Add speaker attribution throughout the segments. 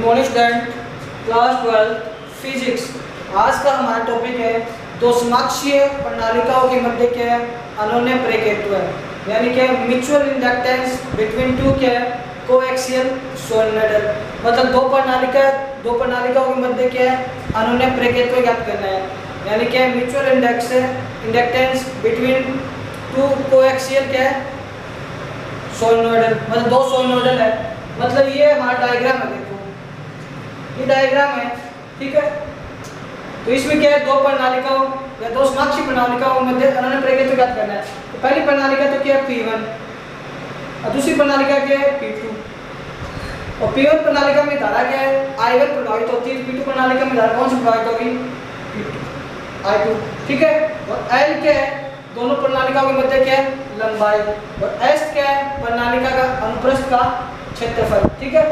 Speaker 1: Morning student, class 12 physics. आज का हमारा टॉपिक है दो समाक्षीय प्रणालिकाओं के मध्य के अनोन्य प्रेरकत्व है, यानी कि म्यूचुअल इंडक्टेंस बिटवीन टू के कोएक्सियल सोलेनोइडल। मतलब दो प्रणालिकाओं के मध्य के अनोन्य प्रेरकत्व ज्ञात करना है, यानी कि mutual inductance between two coaxial के सोलेनोइडल। मतलब दो सोलेनोइडल है। मतलब ये हमारा डायग्राम है, देखो ये डायग्राम है, ठीक है। तो इसमें क्या है, दो प्रणालिकाओं या दो समाक्षीय प्रणालिकाओं के मध्य अनोन्य प्रेरकत्व ज्ञात करना है। तो पहली प्रणालिका तो क्या है P1 और दूसरी प्रणालिका क्या है P2। और P1 प्रणालिका में धारा क्या है I1 प्रभावित होती है, P2 प्रणालिका में धारा कौन सी प्रभावित होगी I2, ठीक है। और L क्या है, दोनों प्रणालिकाओं के मध्य क्या है लंबाई, और S क्या है प्रणालिका का अनुप्रस्थ का क्षेत्रफल, ठीक है।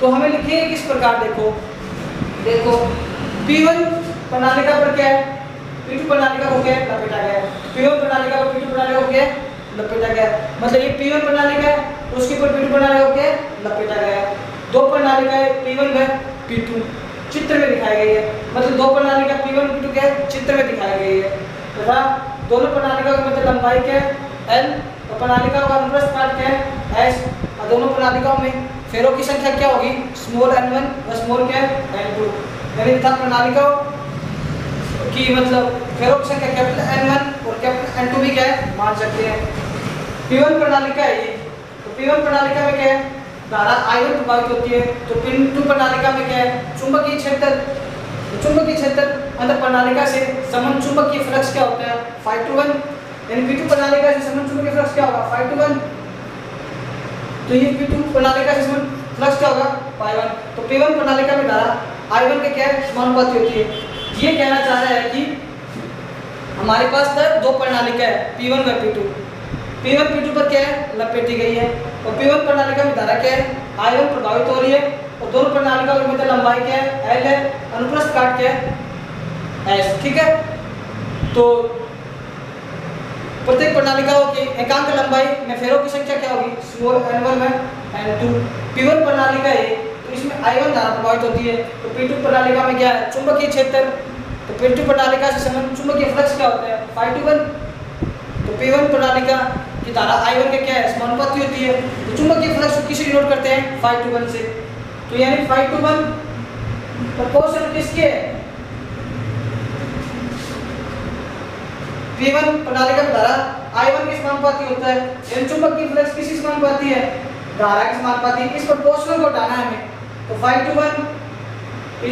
Speaker 1: तो हमें लिखिए किस प्रकार, देखो P1 प्रणालिका पर क्या है P2 प्रणालिका को क्या लपेटा गया है, P1 प्रणालिका पर P2 प्रणालिका को क्या लपेटा गया है। मतलब ये P1 प्रणालिका है, उसके ऊपर P2 प्रणालिका को क्या लपेटा गया है। दो प्रणालिकाएं P1 व P2 चित्र में दिखाई गई है। मतलब दो प्रणालिका P1 P2 के चित्र में दिखाई गई है तथा दोनों प्रणालिकाओं के मध्य लंबाई क्या है L और प्रणालिकाओं का अनुप्रस्थ काट क्या है S। और दोनों प्रणालिकाओं में फेरों की संख्या क्या होगी स्मॉल n1 व स्मॉल क्या n2, यानी तथा प्रणालिकाओं की मतलब फेरों की संख्या कैपिटल N1 और कैपिटल N2 भी क्या है मान सकते हैं। P1 प्रणालिका है ये, तो P1 प्रणालिका में क्या है धारा I1 प्रभावित होती है। तो P2 प्रणालिका में क्या है चुंबकीय क्षेत्र, चुंबकीय क्षेत्र अंदर प्रणालिका से समन चुंबकीय फ्लक्स क्या होता है Φ21, यानी P2 प्रणालिका से समन चुंबकीय फ्लक्स क्या होगा Φ21। तो ये P2 प्रणालिका से समन फ्लक्स क्या होगा Φ1। तो P1 प्रणालिका में धारा I1 के क्या समानुपाती होती है। ये कहना चाह रहा है कि हमारे पास दो प्रणालिका है P1 व P2। P1 P2 पर क्या है लपेटी गई है, और P1 प्रणालिका में धारा क्या है I1 प्रभावित हो रही है, और दोनों प्रणालिकाओं के मध्य लंबाई क्या है L है, अनुप्रस्थ काट क्या है S, ठीक है। तो प्रत्येक प्रणालिकाओं की एकांक लंबाई में फेरों की संख्या क्या होगी स्मॉल n1 में n2। P1 प्रणालिका है तो इसमें I1 धारा प्रभावित होती है। तो P2 प्रणालिका में क्या है चुंबकीय क्षेत्र, तो P2 प्रणालिका से संबंधित चुंबकीय फ्लक्स क्या होता है Φ21। तो P1 प्रणालिका की धारा I1 के क्या है समानुपाती होती है। तो चुंबकीय फ्लक्स को किससे डिनोट करते हैं Φ21 से। तो यानी Φ21 प्रोपोर्शनल किसके है P1 प्रणालिका में धारा I1 के समानुपाती होता है, यानी चुंबकीय फ्लक्स किसके समानुपाती है धारा के समानुपाती है। इस प्रोपोर्शनल को हटाना है हमें, तो Φ21 =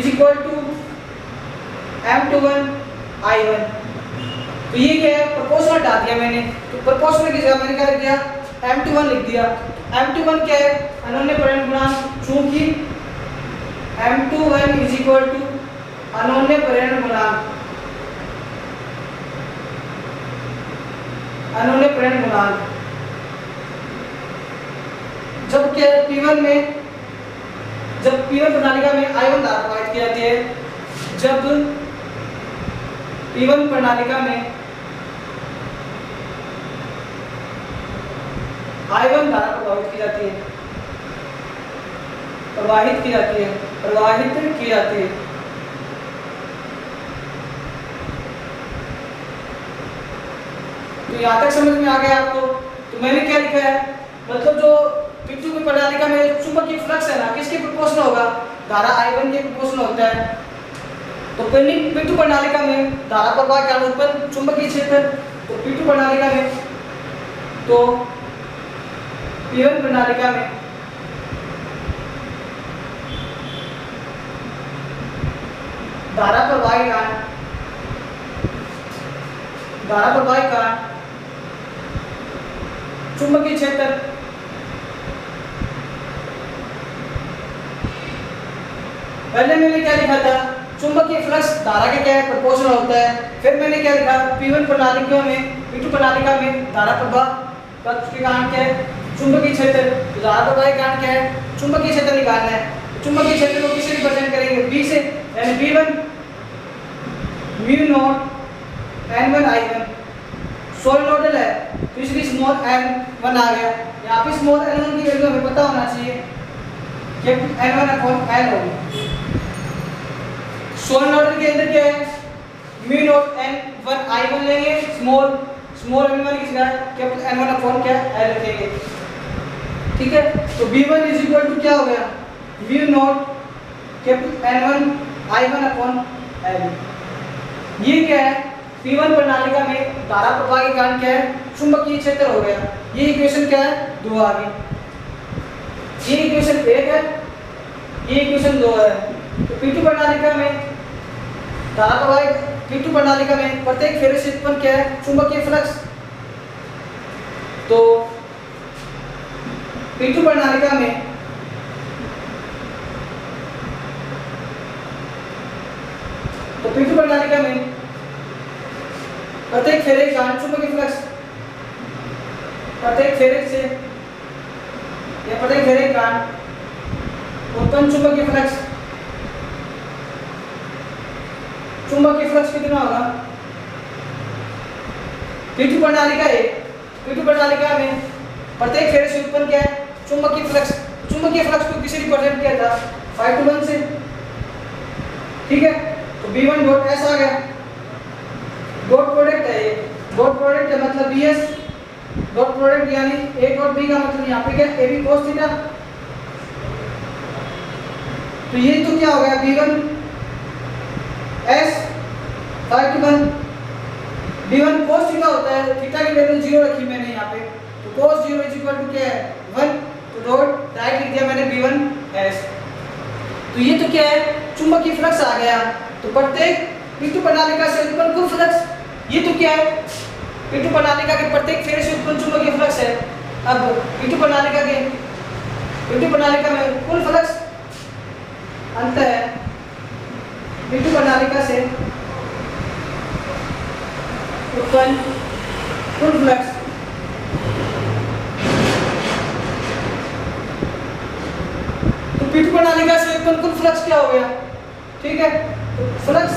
Speaker 1: M21 I1। तो ये क्या है प्रोपोर्शनल हटा दिया मैंने, तो प्रोपोर्शनल की जगह मैंने क्या लिख दिया M21 लिख दिया। M21 क्या है अनोन्य परिणन गुणांक, चूंकि M21 = अनोन्य परिणन गुणांक, अनोन्य परिणन गुणांक। जब क्या P1 में, जब P1 प्रणालिका में I1 धारा प्रभावित की जाती है, जब P1 प्रणालिका में I1 धारा प्रभावित की जाती है, प्रवाहित की जाती है। तो यहाँ तक समझ में आ गया आपको। तो मैंने क्या लिखा है, मतलब जो P2 की प्रणालिका में चुंबकीय फ्लक्स है ना किसके प्रोपोर्शनल होगा धारा I1 के प्रोपोर्शनल होता है। तो P2 प्रणालिका में धारा प्रवाह के कारण उत्पन्न चुंबकीय क्षेत्र, तो P2 प्रणालिका में, तो P1 प्रणालिका में धारा प्रवाह के कारण चुंबकीय क्षेत्र, पहले मैंने क्या लिखा था चुंबकीय फ्लक्स धारा के क्या है प्रोपोर्शनल होता है। फिर मैंने क्या लिखा P1 प्रणालिका में P2 प्रणालिका में धारा प्रवाह के कारण क्या है चुंबकीय क्षेत्र, तो धारा प्रवाह के कारण क्या है चुंबकीय क्षेत्र निकालना है। चुंबकीय क्षेत्र को किससे रिप्रेजेंट करेंगे B से, यानी B1 μ0 N1 I1। सोलेनोइडल है तो इसलिए स्मॉल n1 आ गया। यहाँ पे स्मॉल n1 की वैल्यू हमें पता होना चाहिए, कैपिटल N1 अपॉन L होगी। सोलन ऑर्डर के अंदर क्या है, म्यू नॉट N1 I1 लेंगे, स्मॉल m1 की जगह कैपिटल N1 अपॉन क्या L रखेंगे, ठीक है। तो B1 इज इक्वल टू क्या हो गया, mu naught capital N1 I1 upon L। ये क्या है, P1 प्रणालिका में धारा प्रवाह के कारण क्या है, चुंबकीय क्षेत्र हो गया। ये इक्वेशन क्या है, 2 आ गई। ये इक्वेशन 1 है, ये इक्वेशन 2 है। तो P2 प्रणालिका में धारा प्रवाह, P2 प्रणालिका में प्रत्येक फेरे से उत्पन्न क्या है, चुंबकीय फ्लक्स। तो P2 प्रणालिका में P2 प्रणालिका में प्रत्येक फेरे के कारण चुंबकीय फ्लक्स, प्रत्येक फेरे से या प्रत्येक फेरे के कारण उत्पन्न चुंबकीय फ्लक्स, चुंबकीय फ्लक्स कितना होगा, P2 प्रणालिका है, P2 प्रणालिका में प्रत्येक फेरे से उत्पन्न क्या है, चुंबकीय फ्लक्स। चुंबकीय फ्लक्स को किसी रिप्रेजेंट किया था φ1 से, ठीक है। तो B1 डॉट S आ गया, डॉट प्रोडक्ट है, ये डॉट प्रोडक्ट है मतलब BS डॉट प्रोडक्ट यानी A डॉट B का मतलब यहाँ पे क्या है, AB cos थीटा। तो ये तो क्या हो गया, B1 S φ1, B1 cos theta होता है, थीटा की वैल्यू 0 रखी मैंने यहाँ पे, तो cos 0 इज इक्वल टू क्या है 1, तो डॉट डायरेक्ट लिख दिया मैंने B1 S। तो ये तो क्या है, चुंबकीय फ्लक्स आ गया। तो प्रत्येक P2 प्रणालिका से उत्पन्न कुल फ्लक्स, ये तो क्या है, P2 प्रणालिका के प्रत्येक फेरे से उत्पन्न चुंबकीय फ्लक्स है। अब P2 प्रणालिका में कुल फ्लक्स अंत है P2 प्रणालिका से उत्पन्न कुल फ्लक्स। तो P2 प्रणालिका से उत्पन्न कुल फ्लक्स क्या हो गया, ठीक है। तो फ्लक्स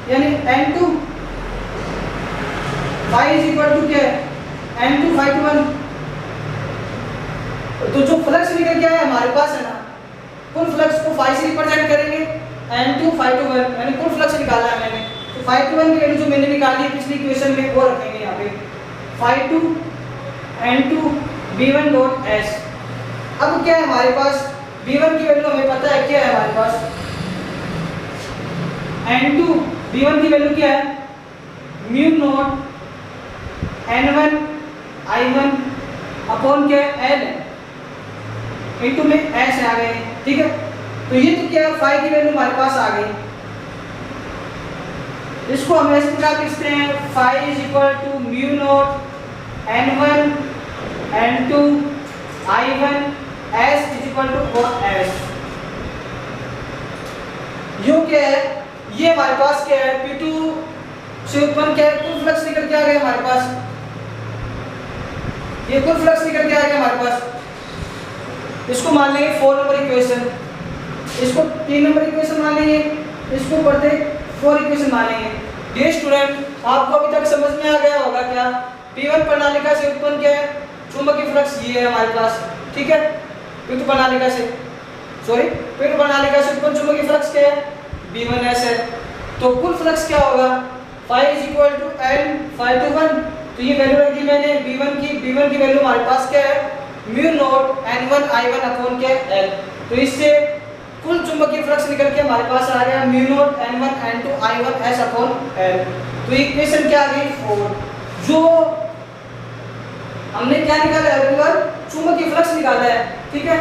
Speaker 1: यानी N2 phi is equal to क्या है, N2 φ1। तो जो फ्लक्स निकल गया है हमारे पास है ना, कुल फ्लक्स को phi से रिप्रेजेंट करेंगे, N2 φ1 यानी कुल फ्लक्स निकाला है मैंने। तो φ1 की वैल्यू जो मैंने निकाली है पिछली इक्वेशन में वो रखेंगे यहाँ पे, φ2 N2 B1 डॉट S। अब क्या है हमारे पास, B1 की वैल्यू हमें पता है, क्या है हमारे पास N2 B1 की वैल्यू क्या है, mu naught N1 I1 upon क्या है L इनटू में S आ गए, ठीक है। तो ये तो क्या है, phi की वैल्यू हमारे पास आ गई। इसको हम इस प्रकार लिखते हैं, phi is equal to mu naught N1 N2 I1 S is equal to S। यो क्या है, ये हमारे पास क्या है, P2 से उत्पन्न क्या है, कुल फ्लक्स निकल के आ गया हमारे पास, ये कुल फ्लक्स निकल के आ गया हमारे पास। इसको मान लेंगे 4 नंबर इक्वेशन, इसको 3 नंबर इक्वेशन मान लेंगे, इसको प्रत्येक 4 इक्वेशन मान लेंगे। डियर स्टूडेंट, आपको अभी तक समझ में आ गया होगा क्या, P1 प्रणालिका से उत्पन्न क्या है, चुंबकीय फ्लक्स ये है हमारे पास, ठीक है। P2 प्रणालिका से उत्पन्न चुंबकीय फ्लक्स क्या है, B1S है। तो कुल फ्लक्स क्या होगा, phi is equal to N φ1। तो ये वैल्यू रख दी मैंने B1 की वैल्यू हमारे पास क्या है, mu naught N1 I1 upon क्या L। तो इससे कुल चुंबकीय फ्लक्स निकल के हमारे पास आ गया mu naught N1 N2 I1 S upon L। तो इक्वेशन क्या आ गई 4। जो हमने क्या निकाला है, केवल चुंबकीय फ्लक्स निकाला है, ठीक है।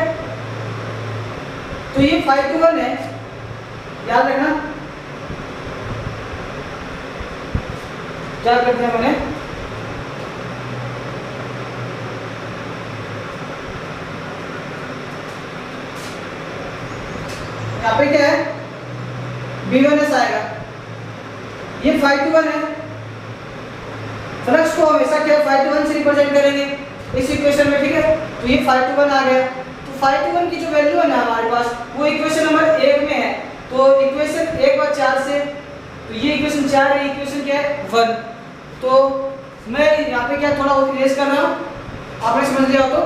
Speaker 1: तो ये φ1 है, याद रखना, क्या करते हैं मैंने, यहाँ पे क्या है, B1S आएगा, ये φ1 है। फ्लक्स को हमेशा क्या φ1 से रिप्रेजेंट करेंगे इस इक्वेशन में, ठीक है। तो ये φ1 आ गया। तो φ1 की जो वैल्यू है ना हमारे पास, वो इक्वेशन नंबर 1 में है। तो इक्वेशन 1 और 4 से, तो ये इक्वेशन 4 है, इक्वेशन क्या है 1। तो मैं यहाँ पे क्या थोड़ा इरेज कर रहा हूँ, आपने समझ लिया हो तो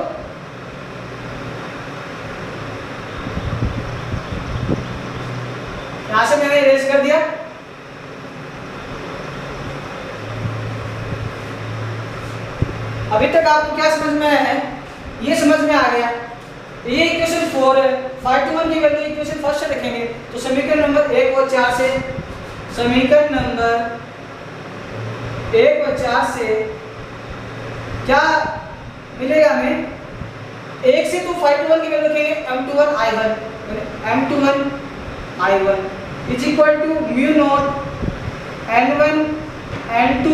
Speaker 1: यहां से मैंने इरेज कर दिया। अभी तक आपको क्या समझ में आया है? ये समझ में आ गया। ये इक्वेशन 4 है। 5 to 1 की वैल्यू इक्वेशन फर्स्ट से रखेंगे तो समीकरण नंबर 1 और 4 से, समीकरण नंबर 1 और 4 से क्या मिलेगा हमें? 1 से तो 5 to 1 की वैल्यू रखेंगे m21 i1, m21 i1 is equal to mu naught n1 n2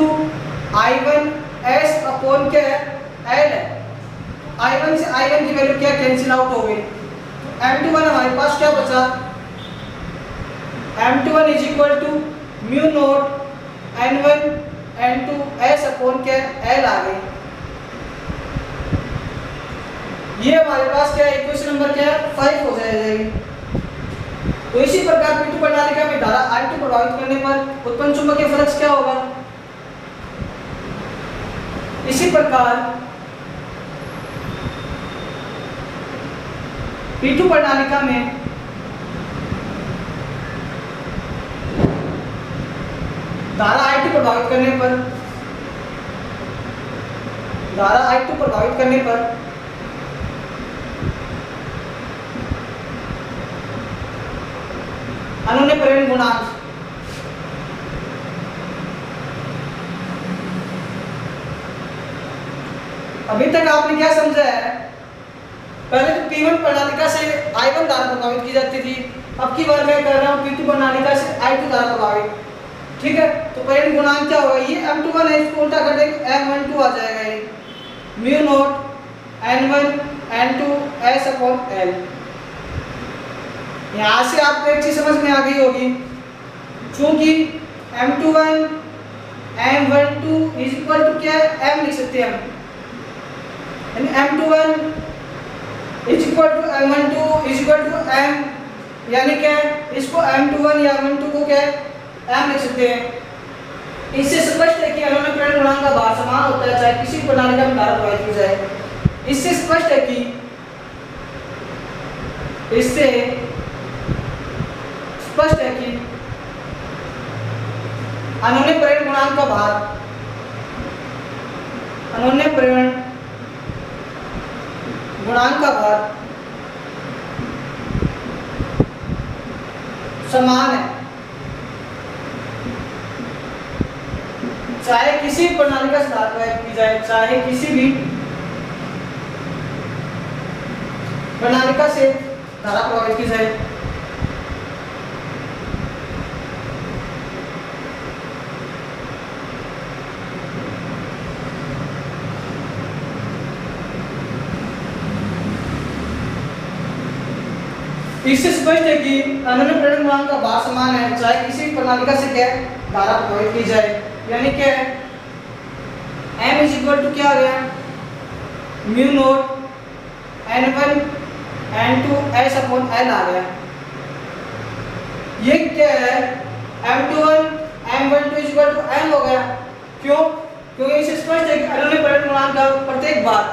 Speaker 1: i1 s upon क्या है? l है। i1 से i1 की वैल्यू क्या कैंसिल आउट हो गई, m21 हमारे पास क्या बचा? m21 is equal to mu naught n1 n2 s upon क्या l आ गई। ये हमारे पास क्या इक्वेशन नंबर क्या है? 5 हो जाएगी। तो इसी प्रकार P2 प्रणालिका में धारा I2 प्रभावित करने पर उत्पन्न चुंबकीय फ्लक्स क्या होगा? इसी प्रकार P2 प्रणालिका में धारा I2 प्रभावित करने पर, धारा I2 प्रभावित करने पर अनुन्य प्रेरण गुणांक अभी तक आपने क्या समझा है? पहले तो P1 प्रणालिका से I1 धारा प्रभावित की जाती थी, अब की बार मैं कर रहा हूँ P2 प्रणालिका से I2 धारा प्रभावित। ठीक है, तो प्रेरण गुणांक क्या होगा? ये m21 है, इसको उल्टा कर देंगे m12 आ जाएगा। ये mu naught n1 n2 s upon l। यहाँ से आपको एक चीज समझ में आ गई होगी, क्योंकि m21 m12 is equal to क्या है? m लिख सकते हैं हम, m21 is equal to m12 is equal to m, यानी क्या है? इसको m21 या m12 को क्या है? m लिख सकते हैं। इससे स्पष्ट है कि अनुन्य प्रेरण गुणांक का भार समान होता है चाहे किसी प्रणालिका में धारा प्रवाहित की जाए। इससे स्पष्ट है कि अनुन्य प्रेरण गुणांक का भार, अनुन्य प्रेरण गुणांक का भार समान है चाहे किसी प्रणालिका से धारा प्रवाहित की जाए, चाहे किसी भी प्रणालिका से धारा प्रवाहित की जाए। इससे स्पष्ट है कि अनुन्य प्रेरण गुणांक का भार समान है चाहे किसी भी प्रणालिका से क्या धारा प्रवाहित की जाए, यानी क्या है? m इज इक्वल टू क्या आ गया? Mu naught n1 n2 s upon l आ गया। ये क्या है? m21 m12 is equal to m हो गया। क्यों? क्योंकि इससे स्पष्ट है कि अनुन्य प्रेरण गुणांक का प्रत्येक भार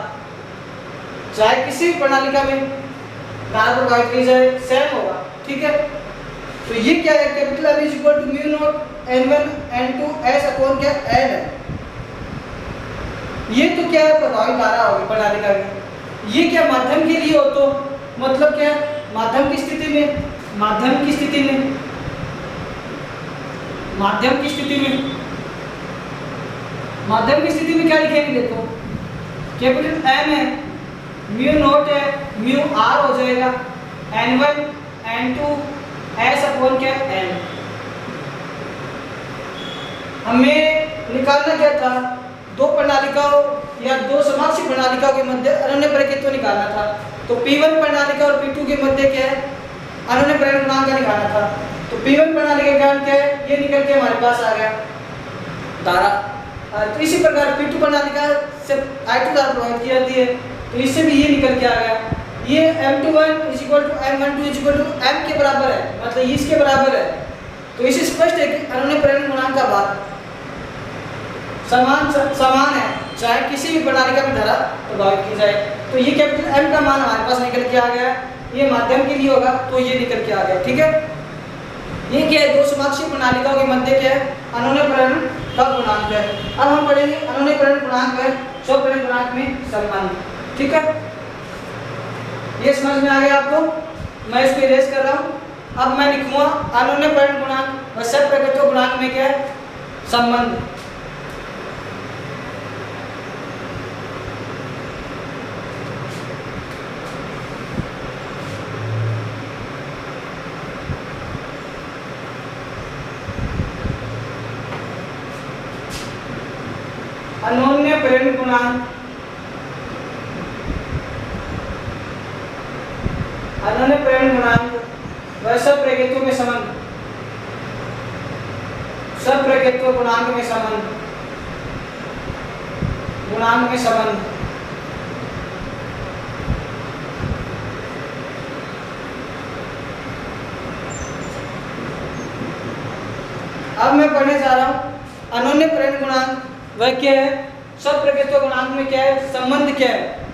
Speaker 1: चाहे किसी भी प्रणालिका में धारा प्रवाहित की जाए सेम होगा। ठीक है, तो ये क्या है? Capital M is equal to mu naught n1 n2 s upon क्या l है। ये तो क्या है? प्रभावित धारा होगी प्रणालिका में। ये क्या माध्यम के लिए हो तो मतलब क्या? माध्यम की स्थिति में, माध्यम की स्थिति में, माध्यम की स्थिति में, माध्यम की स्थिति में क्या लिखेंगे? देखो कैपिटल M है, म्यू नॉट है, म्यू r हो जाएगा, n1 n2 s अपॉन क्या l। हमें निकालना क्या था? दो प्रणालिकाओं या दो समाक्षी प्रणालिकाओं के मध्य अनुन्य प्रेरित्व निकालना था। तो P1 प्रणालिका और P2 के मध्य क्या है? अनुन्य प्रेरण गुणांक का निकालना था। तो P1 प्रणालिका का कारण क्या है? ये निकल के हमारे पास आ गया धारा। तो इसी प्रकार P2 प्रणालिका से I2 धारा प्रभावित की जाती है, तो इससे भी ये निकल के आ गया। ये m21 is equal to m12 is equal to m के बराबर है, मतलब इसके बराबर है। तो इससे स्पष्ट है कि अनुन्य प्रेरण गुणांक का भार समान है चाहे किसी भी प्रणालिका में धारा प्रभावित की जाए। तो ये कैपिटल M का मान हमारे पास निकल के आ गया। ये माध्यम के लिए होगा तो ये निकल के आ गया। ठीक है। ये क्या है, दो समाक्षीय प्रणालिकाओं के मध्य क्या है, अनुनयपरण का गुणांक है। अब हम पढ़ेंगे अनुनयपरण गुणांक है स्वपरिण गुणांक में संबंध। ठीक है, ये समझ में आ गया आपको? मैं इसको इरेज कर रहा हूँ। अब मैं लिखूंगा अनुनयपरण गुणांक और सप्रकृत गुणांक में क्या है, संबंध। अनुनयपरण गुणांक, अनुनयपरण गुणांक व सप्रकृतों में संबंध, सप्रकृतों गुणांक में संबंध, गुणांक में संबंध। अब मैं पढ़ने जा रहा हूं अनुनयपरण गुणांक वह क्या है, सप्रकृतों गुणांक में क्या है, संबंध क्या है।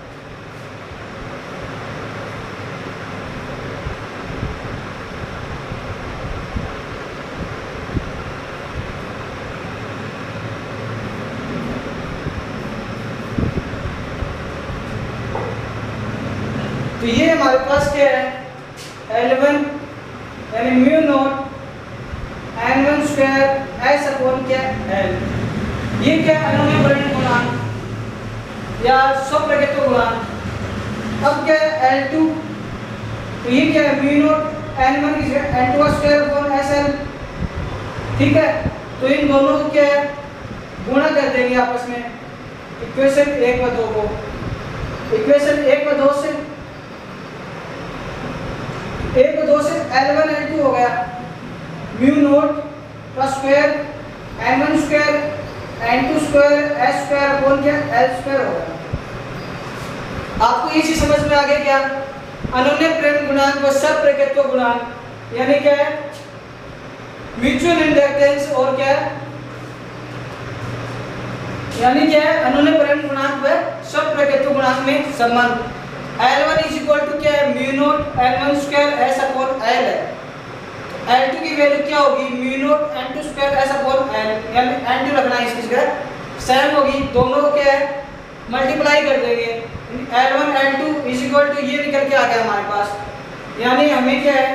Speaker 1: तो ये हमारे पास क्या है, L1 यानी mu naught N1 square S upon क्या L। ये क्या अनुनयपरण गुणांक या सप्रकृतों गुणांक। अब क्या है L2, तो ये क्या है म्यू नॉट N1 की जगह N2 स्क्वायर अपॉन SL। ठीक है, तो इन दोनों को क्या है, गुणा कर देंगे आपस में, इक्वेशन 1 व 2 को। इक्वेशन 1 व 2 से 1 व 2 से L1 L2 हो गया, म्यू नॉट का square N1 square N2 square S square upon क्या L स्क्वायर होगा। आपको ये चीज समझ में आ गया क्या, अनुनयपरण गुणांक व सप्रकृतों गुणांक यानी क्या है, म्यूचुअल इंडक्टेंस और क्या है, यानी क्या है अनुनयपरण गुणांक व सप्रकृतों गुणांक में संबंध। L1 इज इक्वल टू क्या है, mu naught N1 square S upon L है। L2 की वैल्यू क्या होगी, mu naught N2 square S upon L, यानी N2 रखना है इसकी जगह, सेम होगी, दोनों को क्या है मल्टीप्लाई कर देंगे। L1 L2 is equal to ये निकल के आ गया हमारे पास, यानी हमें क्या है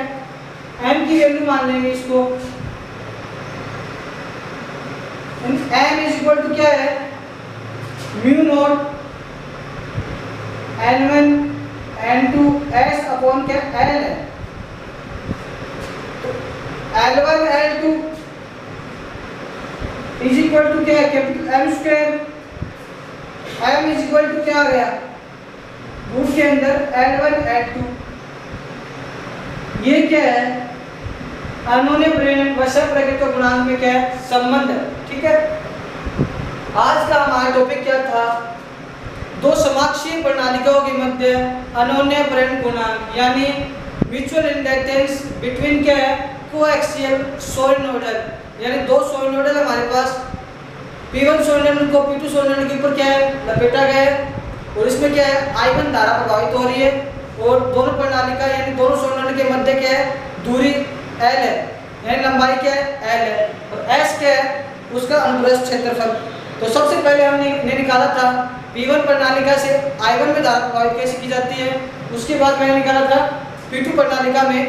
Speaker 1: M की वैल्यू मान लेंगे इसको। M इज इक्वल टू क्या है, mu naught N1 N2 S upon क्या L है। L1 L2 is equal to क्या है, capital M square. M is equal to क्या आ गया, रूट के अंदर L1 L2। ये क्या है, अनुनयपरण व सप्रकृतों गुणांक में क्या है, संबंध है। ठीक है, आज का हमारा टॉपिक क्या था, दो समाक्षीय प्रणालिकाओं के मध्य अनुनयपरण गुणांक यानी म्यूचुअल इंडक्टेंस बिटवीन क्या है, कोएक्सियल सोलेनोइडल, यानी दो सोलेनोइडल हमारे पास, P1 सोलेनोइडल को P2 सोलेनोइडल के ऊपर क्या है लपेटा गया है, और इसमें क्या है I1 धारा प्रभावित हो रही है, और दोनों प्रणालिका यानी दोनों सोलेनोइडल के मध्य क्या है, दूरी L है, यानी लंबाई क्या है L है, और S क्या है उसका अनुप्रस्थ क्षेत्रफल। तो सबसे पहले हमने निकाला था P1 प्रणालिका से I1 में धारा प्रभावित कैसे की जाती है, उसके बाद मैंने निकाला था P2 प्रणालिका में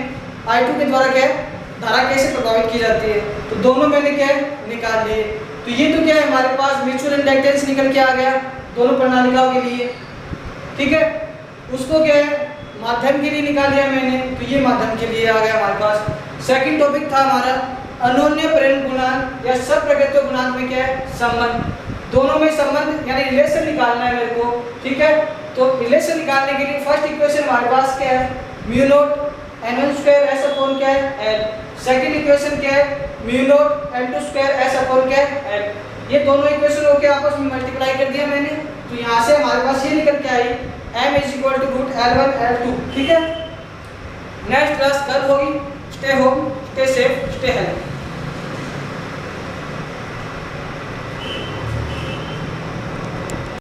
Speaker 1: I2 के द्वारा क्या है धारा कैसे प्रभावित की जाती है। तो दोनों मैंने क्या है निकाल लिए। तो ये तो क्या है हमारे पास म्यूचुअल इंडक्टेंस निकल के आ गया दोनों प्रणालिकाओं के लिए। ठीक है, उसको क्या है माध्यम के लिए निकाल लिया मैंने, तो ये माध्यम के लिए आ गया हमारे पास। सेकंड टॉपिक था हमारा अनुनयपरण गुणांक या सप्रकृतों गुणांक में क्या है, संबंध। दोनों में संबंध यानी रिलेशन निकालना है मेरे को। ठीक है, तो रिलेशन निकालने के लिए फर्स्ट इक्वेशन हमारे पास क्या है, mu naught N1 square S upon क्या है L। सेकंड इक्वेशन क्या है, mu naught N2 square S upon क्या है L। ये दोनों इक्वेशन होके आपस में मल्टीप्लाई कर दिया मैंने, तो यहाँ से हमारे पास ये निकल के आई M is equal to root L1 L2। ठीक है, नेक्स्ट क्लास कल होगी। Stay home, stay safe, stay healthy.